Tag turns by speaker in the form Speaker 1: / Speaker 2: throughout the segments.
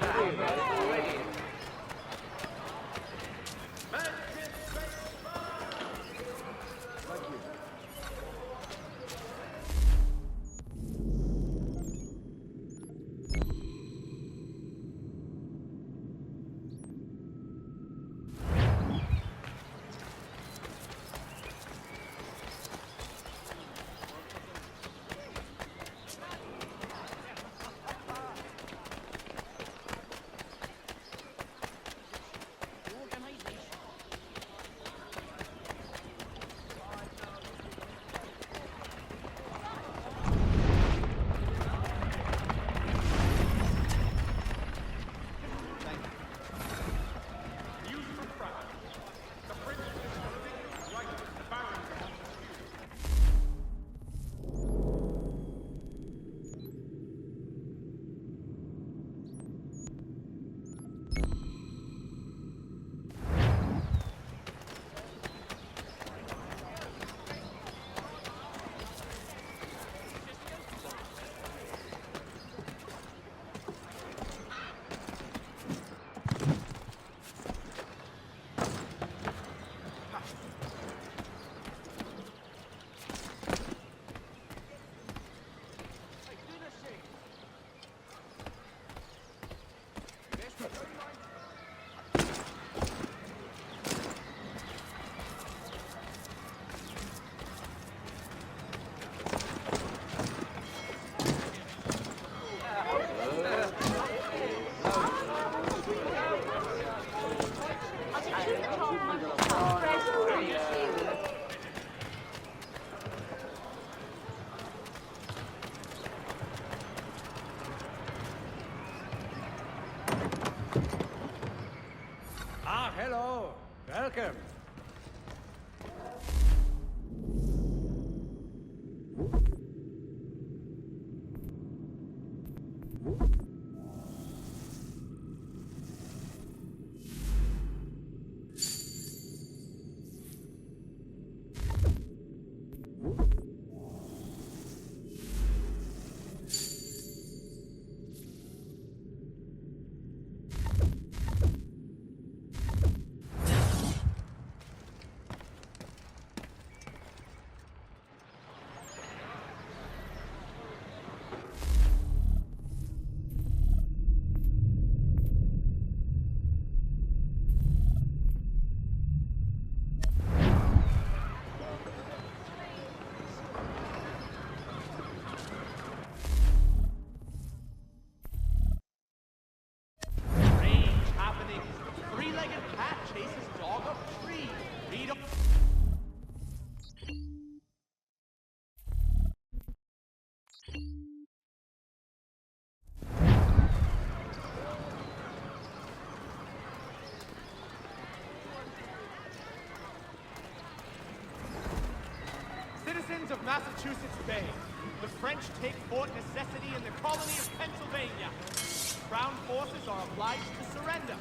Speaker 1: Hello. Welcome.
Speaker 2: Citizens of Massachusetts Bay, the French take Fort Necessity in the colony of Pennsylvania. Crown forces are obliged to surrender.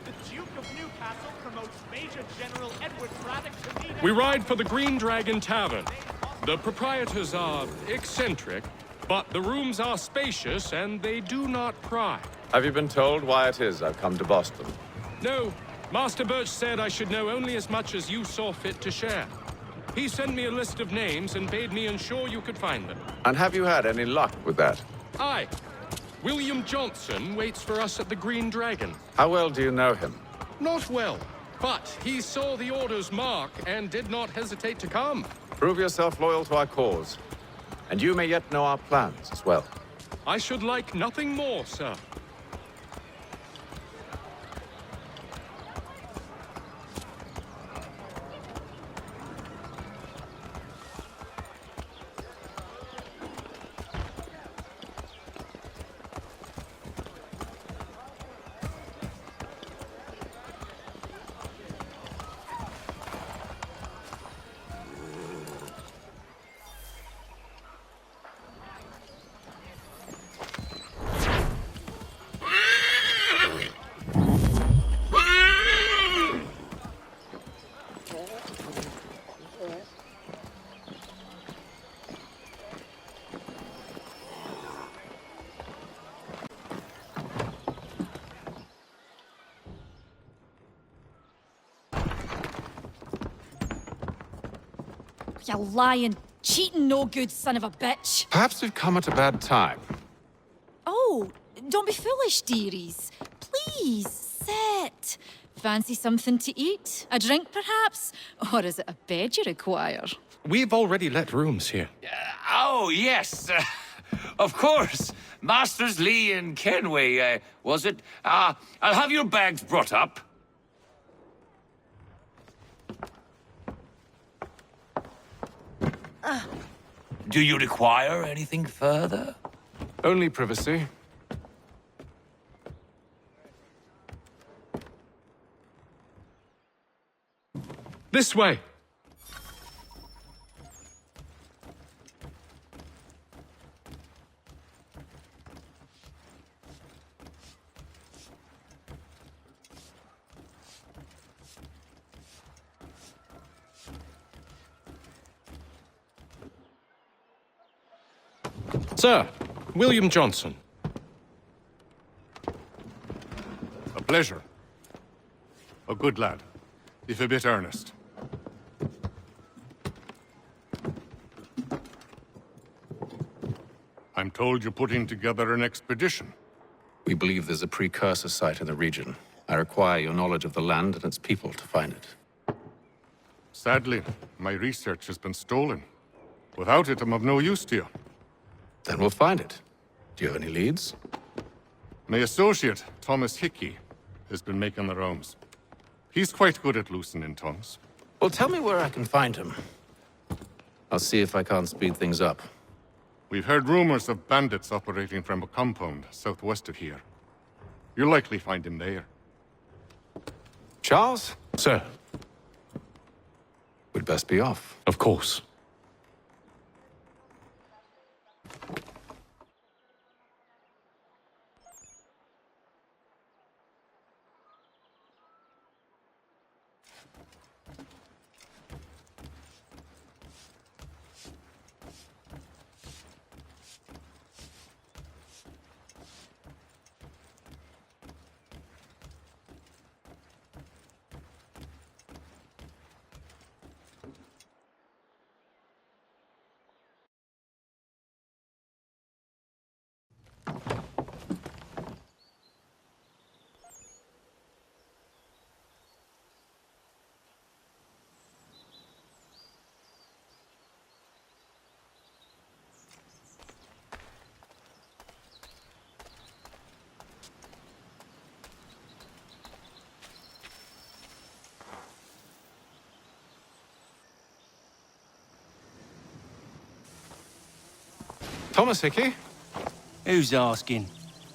Speaker 2: The Duke of Newcastle promotes Major General Edward Braddock to lead...
Speaker 3: We ride for the Green Dragon Tavern. The proprietors are eccentric, but the rooms are spacious and they do not pry.
Speaker 4: Have you been told why it is I've come to Boston?
Speaker 3: No, Master Birch said I should know only as much as you saw fit to share. He sent me a list of names and bade me ensure you could find them.
Speaker 4: And have you had any luck with that?
Speaker 3: Aye. William Johnson waits for us at the Green Dragon.
Speaker 4: How well do you know him?
Speaker 3: Not well, but he saw the order's mark and did not hesitate to come.
Speaker 4: Prove yourself loyal to our cause, and you may yet know our plans as well.
Speaker 3: I should like nothing more, sir.
Speaker 1: You lying, cheating, no good son of a bitch.
Speaker 4: Perhaps we've come at a bad time.
Speaker 1: Oh, don't be foolish, dearies. Please, sit. Fancy something to eat? A drink, perhaps? Or is it a bed you require?
Speaker 3: We've already let rooms here.
Speaker 5: Oh, yes. Of course. Masters Lee and Kenway, was it? I'll have your bags brought up. Do you require anything further?
Speaker 3: Only privacy. This way. Sir, William Johnson.
Speaker 6: A pleasure. A good lad, if a bit earnest. I'm told you're putting together an expedition.
Speaker 4: We believe there's a precursor site in the region. I require your knowledge of the land and its people to find it.
Speaker 6: Sadly, my research has been stolen. Without it, I'm of no use to you.
Speaker 4: Then we'll find it. Do you have any leads?
Speaker 6: My associate, Thomas Hickey, has been making the rounds. He's quite good at loosening tongues.
Speaker 4: Well, tell me where I can find him. I'll see if I can't speed things up.
Speaker 6: We've heard rumors of bandits operating from a compound southwest of here. You'll likely find him there.
Speaker 4: Charles?
Speaker 3: Sir,
Speaker 4: We'd best be off.
Speaker 3: of course.
Speaker 4: Thomas Hickey?
Speaker 5: Who's asking?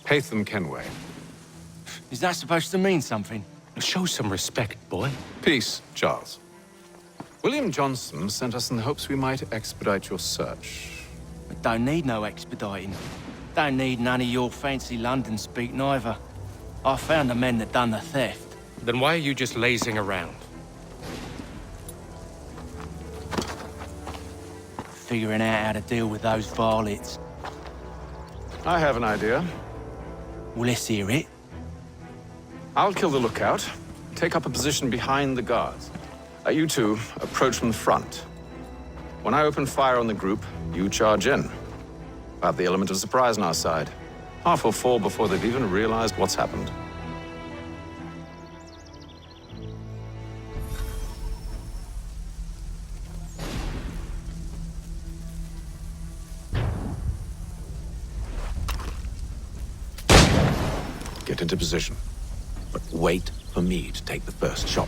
Speaker 4: Haytham Kenway.
Speaker 5: Is that supposed to mean something?
Speaker 3: Show some respect, boy.
Speaker 4: Peace, Charles. William Johnson sent us in the hopes we might expedite your search.
Speaker 5: I don't need no expediting. Don't need none of your fancy London speak neither. I found the men that done the theft.
Speaker 3: Then why are you just lazing around?
Speaker 5: Figuring out how to deal with those varlets.
Speaker 4: I have an idea.
Speaker 5: Well, let's hear it.
Speaker 4: I'll kill the lookout, take up a position behind the guards. You two approach from the front. When I open fire on the group, you charge in. We'll have the element of surprise on our side. Half will fall before they've even realized what's happened. Get into position, but wait for me to take the first shot.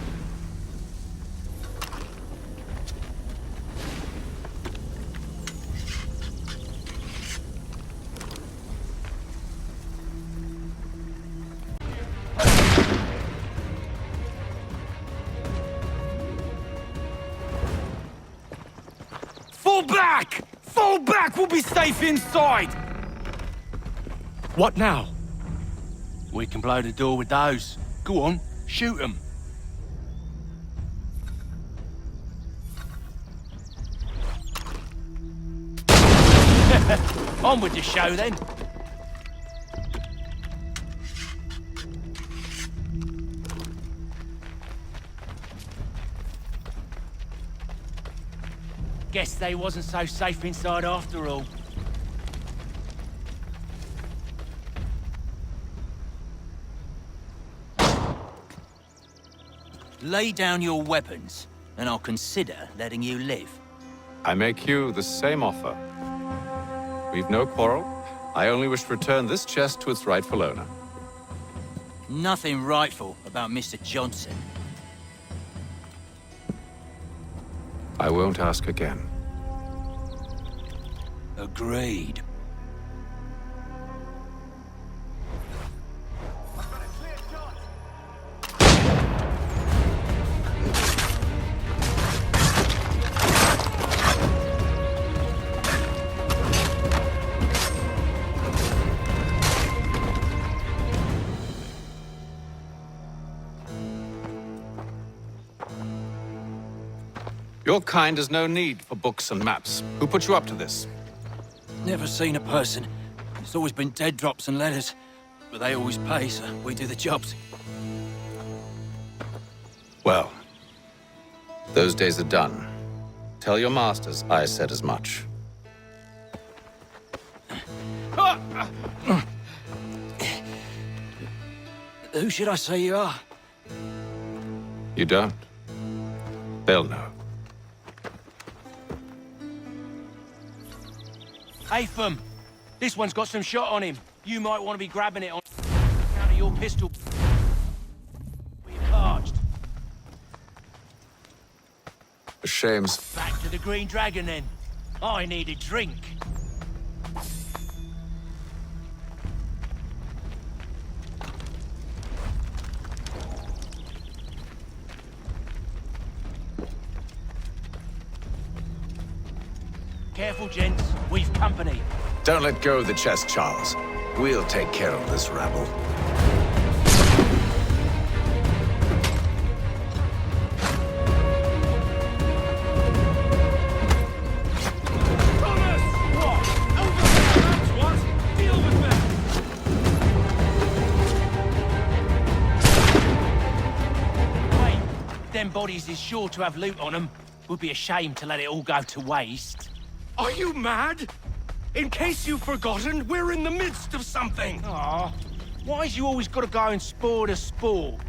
Speaker 5: Fall back! Fall back! We'll be safe inside!
Speaker 3: What now?
Speaker 5: We can blow the door with those. Go on, shoot them. On with the show then.
Speaker 7: Guess they wasn't so safe inside after all. Lay down your weapons, and I'll consider letting you live.
Speaker 4: I make you the same offer. We've no quarrel. I only wish to return this chest to its rightful owner.
Speaker 7: Nothing rightful about Mr. Johnson.
Speaker 4: I won't ask again.
Speaker 7: Agreed.
Speaker 4: Your kind has no need for books and maps. Who put you up to this?
Speaker 7: Never seen a person. It's always been dead drops and letters. But they always pay, so we do the jobs.
Speaker 4: Well, those days are done. Tell your masters I said as much.
Speaker 7: Who should I say you are?
Speaker 4: You don't? They'll know.
Speaker 7: Haytham, this one's got some shot on him. You might want to be grabbing it on account of your pistol. We're parched.
Speaker 4: A shame.
Speaker 7: Back to the Green Dragon then. I need a drink. Careful, gents. We've company.
Speaker 4: Don't let go of the chest, Charles. We'll take care of this rabble.
Speaker 3: Thomas! What? Over there, that's what! Deal with them!
Speaker 7: Wait, them bodies is sure to have loot on them. Would be a shame to let it all go to waste.
Speaker 3: Are you mad? In case you've forgotten, we're in the midst of something!
Speaker 7: Aw, why's you always got to go and spoil the sport?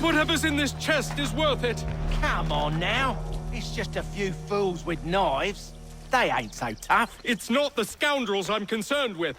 Speaker 3: Whatever's in this chest is worth it.
Speaker 7: Come on now. It's just a few fools with knives. They ain't so tough.
Speaker 3: It's not the scoundrels I'm concerned with.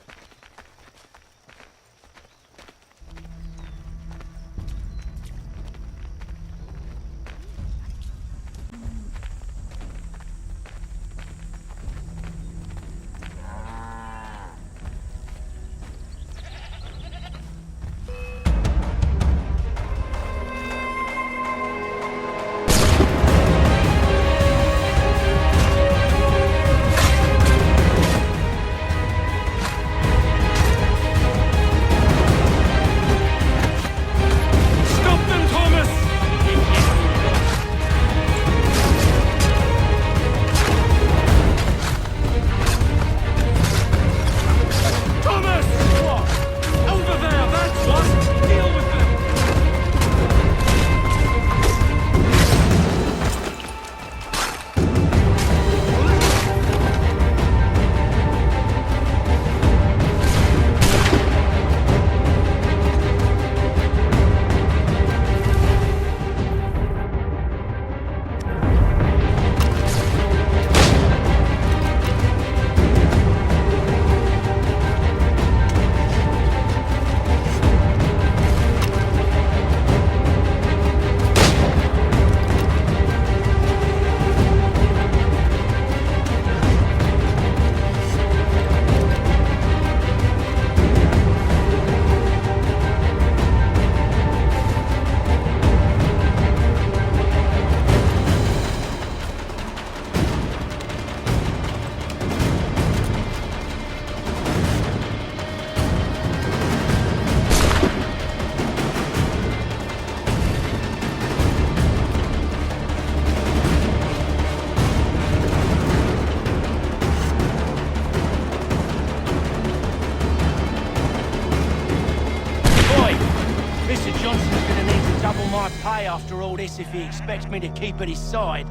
Speaker 7: all this if he expects me to keep at his side.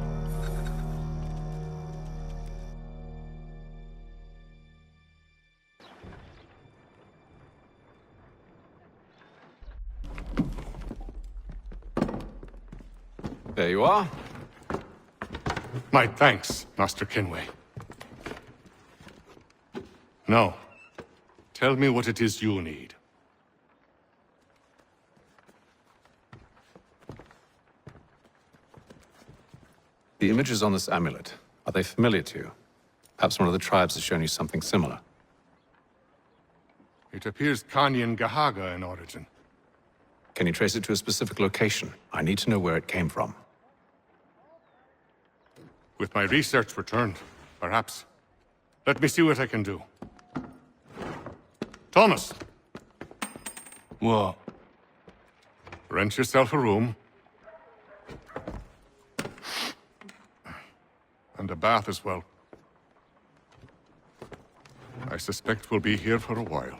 Speaker 4: There you are.
Speaker 6: My thanks, Master Kenway. Now, tell me what it is you need.
Speaker 4: The images on this amulet, are they familiar to you? Perhaps one of the tribes has shown you something similar.
Speaker 6: It appears Kanyan Gahaga in origin.
Speaker 4: Can you trace it to a specific location? I need to know where it came from.
Speaker 6: With my research returned, perhaps. Let me see what I can do. Thomas!
Speaker 7: What?
Speaker 6: Rent yourself a room. And a bath as well. I suspect we'll be here for a while.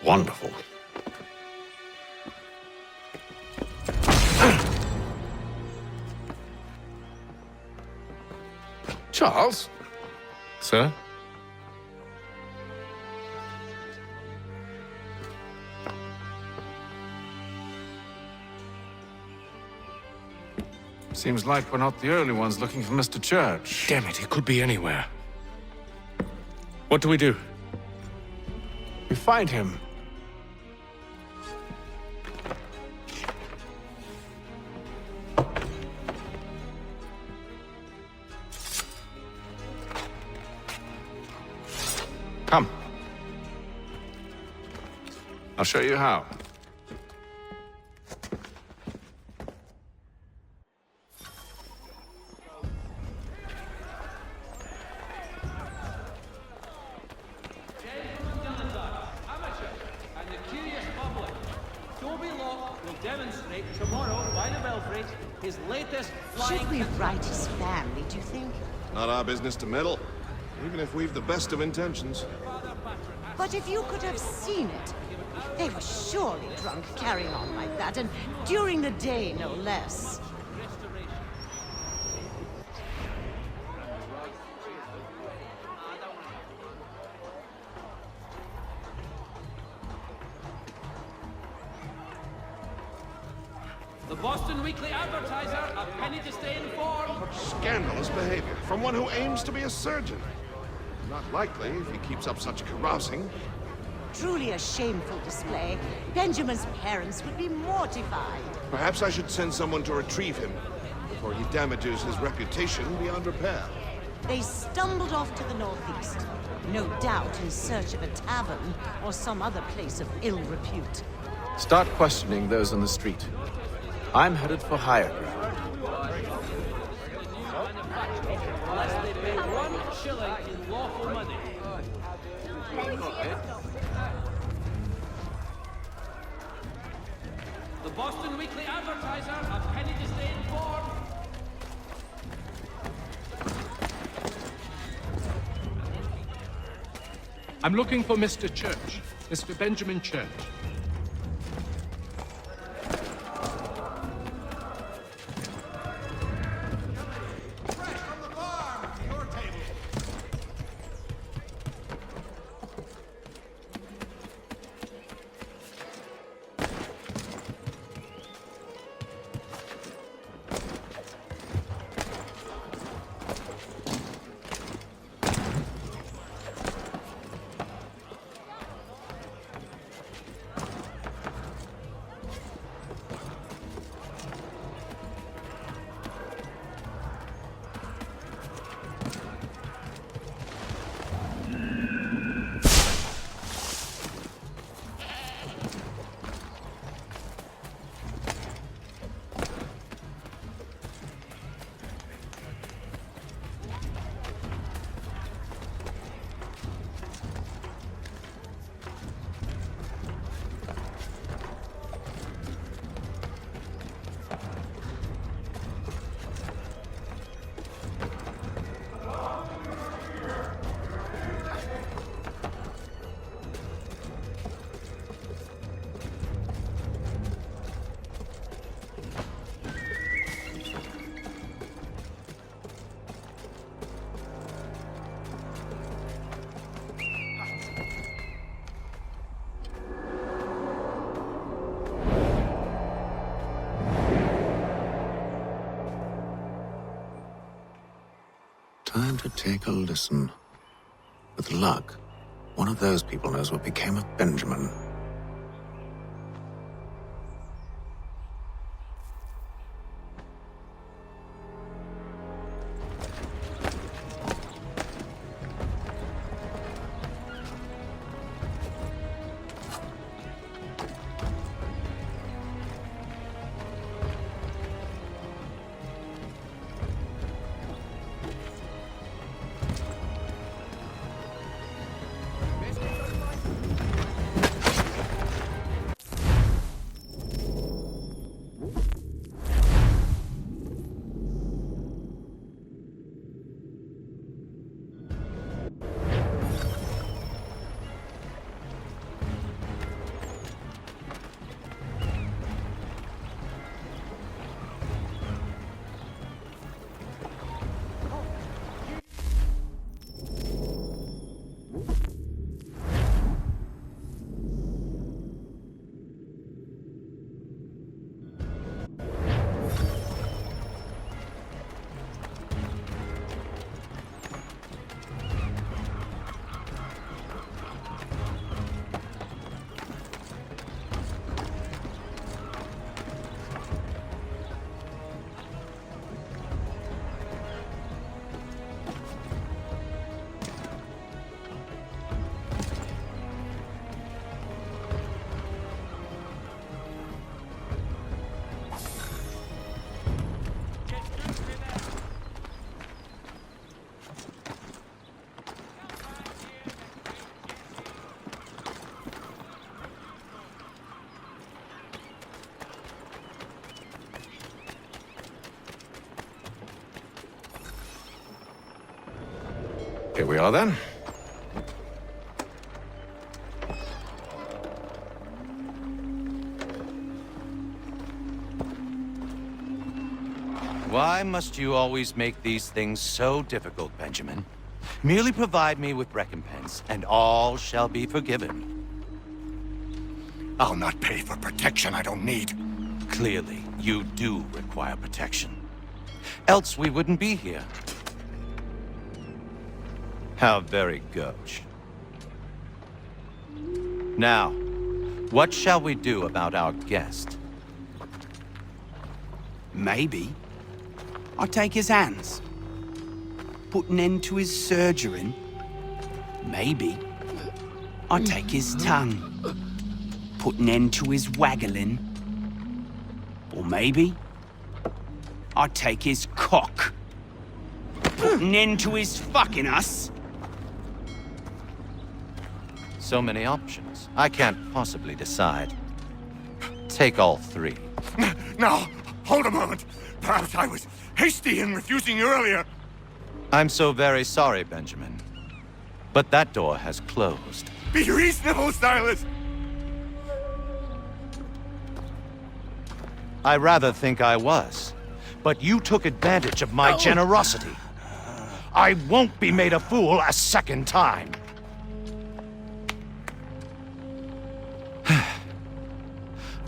Speaker 4: Wonderful. Charles? Sir? Seems like we're not the only ones looking for Mr. Church.
Speaker 3: Damn it, he could be anywhere. What do we do?
Speaker 4: We find him. Come. I'll show you how.
Speaker 8: Demonstrate tomorrow by the Belfry his latest flying...
Speaker 9: Should we write his family, do you think?
Speaker 10: Not our business to meddle, even if we've the best of intentions.
Speaker 9: But if you could have seen it, they were surely drunk carrying on like that, and during the day, no less.
Speaker 8: The Boston Weekly Advertiser, a penny to stay informed.
Speaker 10: Scandalous behavior from one who aims to be a surgeon. Not likely if he keeps up such carousing.
Speaker 9: Truly a shameful display. Benjamin's parents would be mortified.
Speaker 10: Perhaps I should send someone to retrieve him before he damages his reputation beyond repair.
Speaker 9: They stumbled off to the northeast, no doubt in search of a tavern or some other place of ill repute.
Speaker 4: Start questioning those on the street. I'm headed for higher ground.
Speaker 8: Unless they pay 1 shilling in lawful money. The Boston Weekly Advertiser, a penny to stay informed.
Speaker 3: I'm looking for Mr. Church, Mr. Benjamin Church.
Speaker 11: time to take a listen. With luck, one of those people knows what became of Benjamin.
Speaker 4: Here we are then.
Speaker 7: Why must you always make these things so difficult, Benjamin? Merely provide me with recompense, and all shall be forgiven.
Speaker 10: I'll not pay for protection I don't need.
Speaker 7: Clearly, you do require protection. Else we wouldn't be here. How very gauche. Now, what shall we do about our guest?
Speaker 12: Maybe I take his hands, put an end to his surgering. Maybe I take his tongue, put an end to his waggling. Or maybe I take his cock, put an end to his fucking us.
Speaker 7: So many options. I can't possibly decide. Take all three.
Speaker 10: Now, hold a moment. Perhaps I was hasty in refusing you earlier.
Speaker 7: I'm so very sorry, Benjamin. But that door has closed.
Speaker 10: Be reasonable, Silas!
Speaker 7: I rather think I was. But you took advantage of my generosity. I won't be made a fool a second time.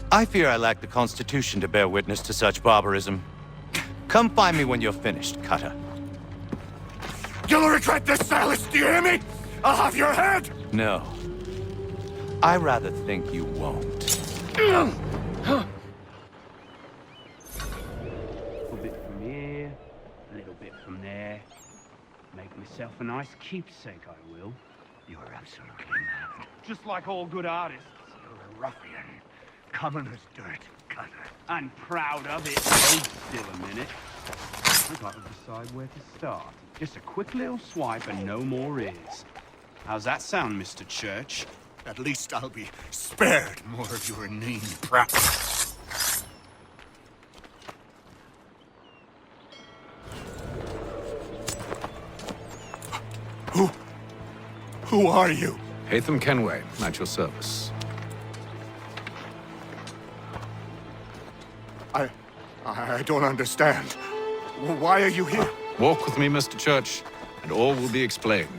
Speaker 7: I fear I lack the constitution to bear witness to such barbarism. Come find me when you're finished, Cutter.
Speaker 10: You'll regret this, Silas, do you hear me? I'll have your head!
Speaker 7: No. I rather think you won't.
Speaker 12: A little bit from here, a little bit from there. Make myself a nice keepsake, I will. You're absolutely mad. Just like all good artists. You're a ruffian. Common as dirt, Cutter. And proud of it. Hold still a minute. I've got to decide where to start. Just a quick little swipe and no more is. How's that sound, Mr. Church?
Speaker 10: At least I'll be spared more of your inane practice. Who are you?
Speaker 4: Haytham Kenway, at your service.
Speaker 10: I don't understand. Why are you here?
Speaker 4: Walk with me, Mr. Church, and all will be explained.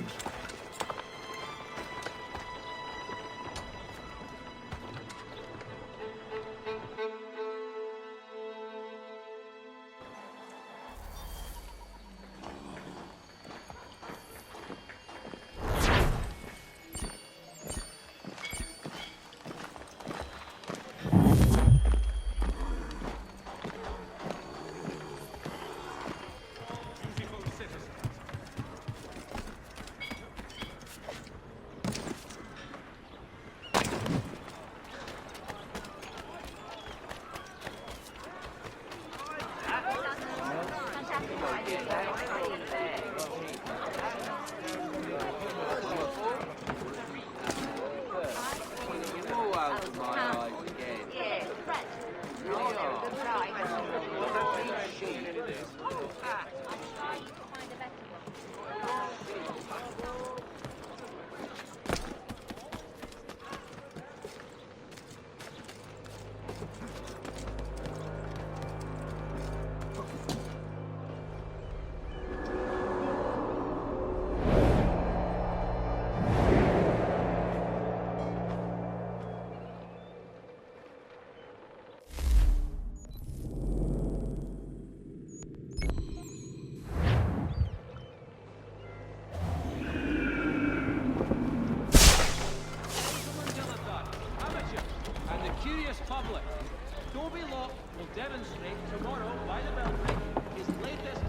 Speaker 8: demonstrate tomorrow by the belfry his latest.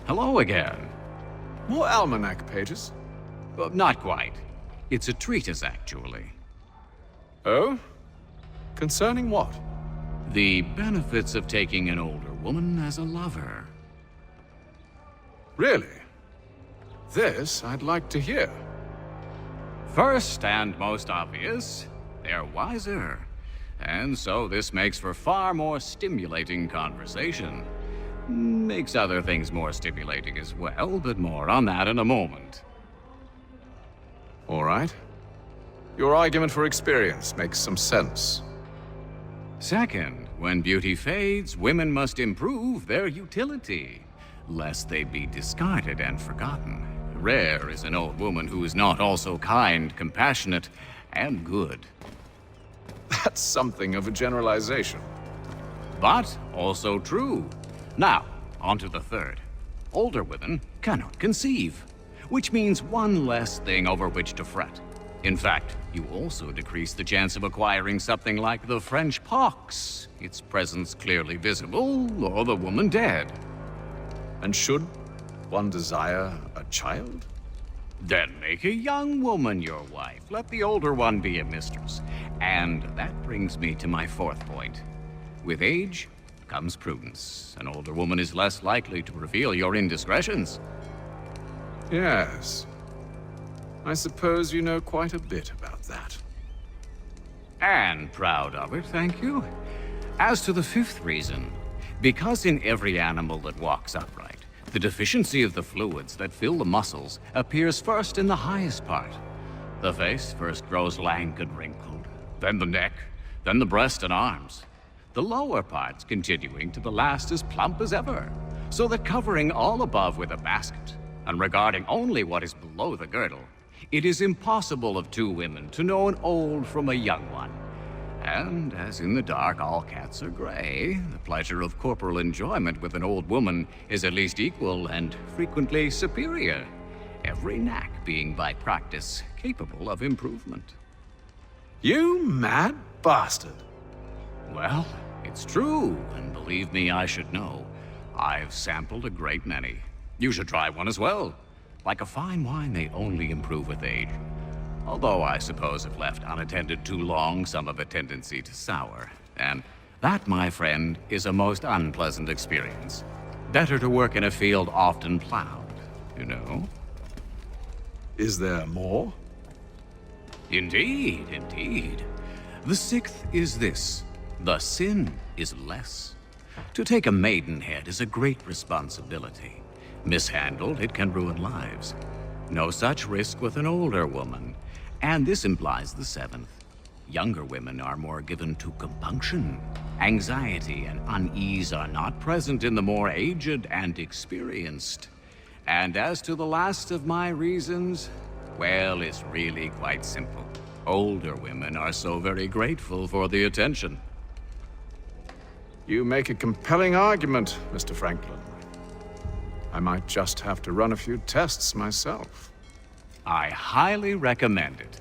Speaker 13: Hello again.
Speaker 4: More almanac pages?
Speaker 13: Not quite. It's a treatise, actually.
Speaker 4: Oh? Concerning what?
Speaker 13: The benefits of taking an older woman as a lover.
Speaker 4: Really? This I'd like to hear.
Speaker 13: First and most obvious, they're wiser. And so this makes for far more stimulating conversation. Makes other things more stimulating as well, but more on that in a moment.
Speaker 4: All right. Your argument for experience makes some sense.
Speaker 13: Second, when beauty fades, women must improve their utility, lest they be discarded and forgotten. Rare is an old woman who is not also kind, compassionate, and good.
Speaker 4: That's something of a generalization.
Speaker 13: But also true. Now, on to the third. Older women cannot conceive, which means one less thing over which to fret. In fact, you also decrease the chance of acquiring something like the French pox, its presence clearly visible, or the woman dead.
Speaker 4: And should one desire a child?
Speaker 13: Then make a young woman your wife. Let the older one be a mistress. And that brings me to my fourth point. With age comes prudence. An older woman is less likely to reveal your indiscretions.
Speaker 4: Yes. I suppose you know quite a bit about that.
Speaker 13: And proud of it, thank you. As to the fifth reason, because in every animal that walks upright, the deficiency of the fluids that fill the muscles appears first in the highest part. The face first grows lank and wrinkled, then the neck, then the breast and arms. The lower parts continuing to the last as plump as ever, so that covering all above with a basket, and regarding only what is below the girdle, it is impossible of two women to know an old from a young one. And as in the dark all cats are gray, the pleasure of corporal enjoyment with an old woman is at least equal and frequently superior, every knack being by practice capable of improvement.
Speaker 4: You mad bastard!
Speaker 13: Well, it's true, and believe me, I should know. I've sampled a great many. You should try one as well. Like a fine wine, they only improve with age. Although I suppose if left unattended too long, some have a tendency to sour. And that, my friend, is a most unpleasant experience. Better to work in a field often plowed, you know?
Speaker 4: Is there more?
Speaker 13: Indeed, indeed. The sixth is this. The sin is less. To take a maidenhead is a great responsibility. Mishandled, it can ruin lives. No such risk with an older woman. And this implies the seventh. Younger women are more given to compunction. Anxiety and unease are not present in the more aged and experienced. And as to the last of my reasons, well, it's really quite simple. Older women are so very grateful for the attention.
Speaker 4: You make a compelling argument, Mr. Franklin. I might just have to run a few tests myself.
Speaker 13: I highly recommend it.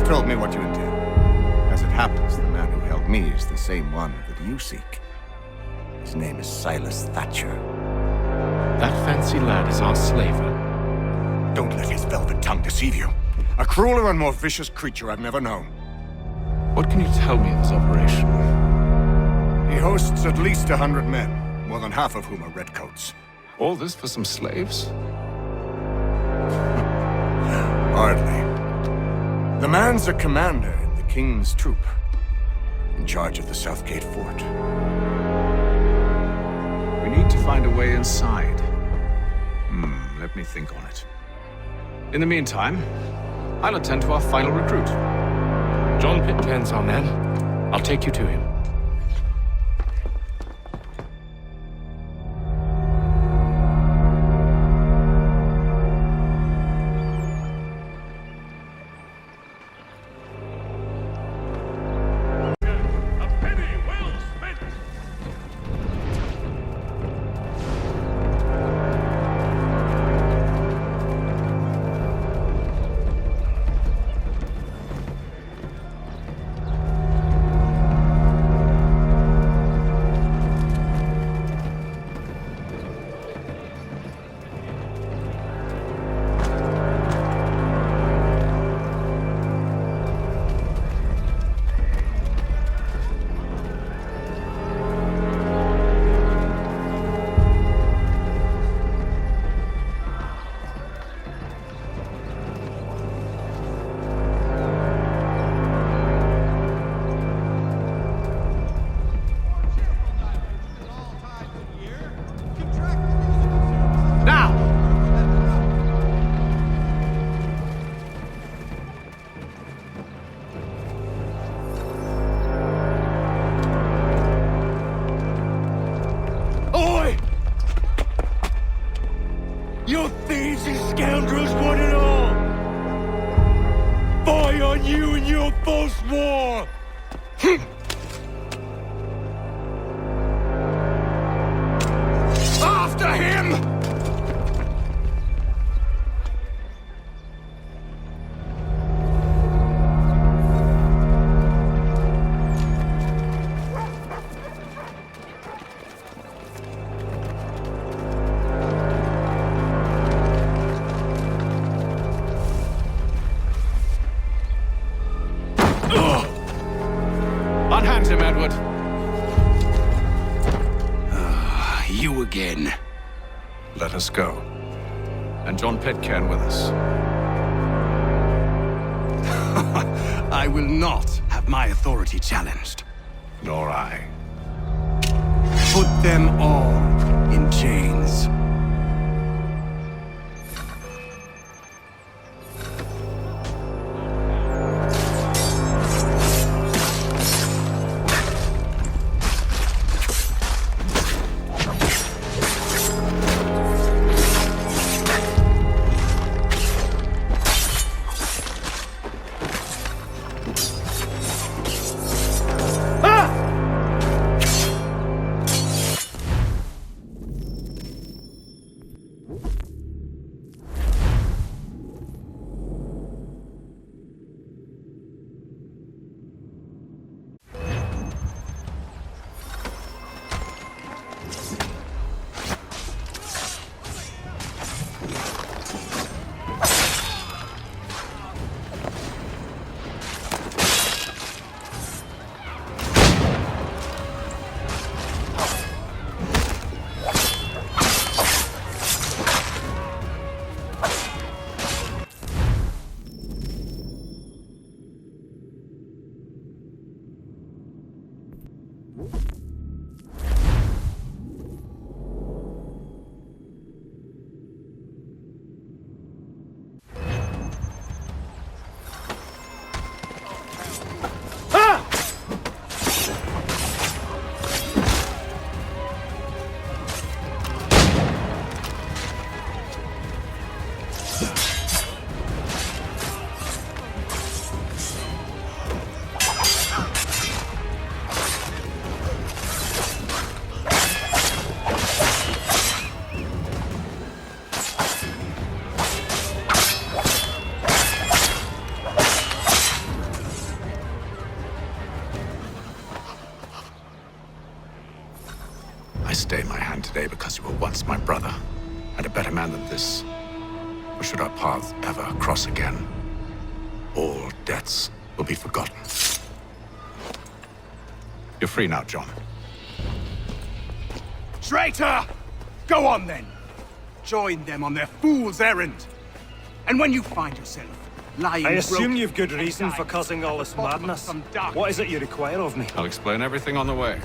Speaker 14: told me what you intend. As it happens, the man who held me is the same one that you seek. His name is Silas Thatcher.
Speaker 3: That fancy lad is our slaver.
Speaker 14: Don't let his velvet tongue deceive you. A crueler and more vicious creature I've never known.
Speaker 4: What can you tell me of his operation?
Speaker 14: He hosts at least 100 men, more than half of whom are redcoats.
Speaker 4: All this for some slaves?
Speaker 14: Hardly. The man's a commander in the King's troop, in charge of the Southgate Fort.
Speaker 4: We need to find a way inside. Let me think on it. In the meantime, I'll attend to our final recruit.
Speaker 3: John Pitcairn's our man. I'll take you to him.
Speaker 7: You thieves and scoundrels want it all! Fie on you and your false war! After him!
Speaker 4: Unhand him, Edward.
Speaker 14: You again.
Speaker 4: Let us go. And John Pitcairn with us.
Speaker 14: I will not have my authority challenged.
Speaker 4: Nor I.
Speaker 14: Put them all in chains.
Speaker 11: stay my hand today because you were once my brother, and a better man than this. Or should our paths ever cross again, all debts will be forgotten.
Speaker 4: You're free now, John.
Speaker 15: Traitor! Go on then. Join them on their fool's errand. And when you find yourself lying
Speaker 16: I assume
Speaker 15: broken
Speaker 16: you've good reason for causing all this madness. What is it you require of me?
Speaker 4: I'll explain everything on the way.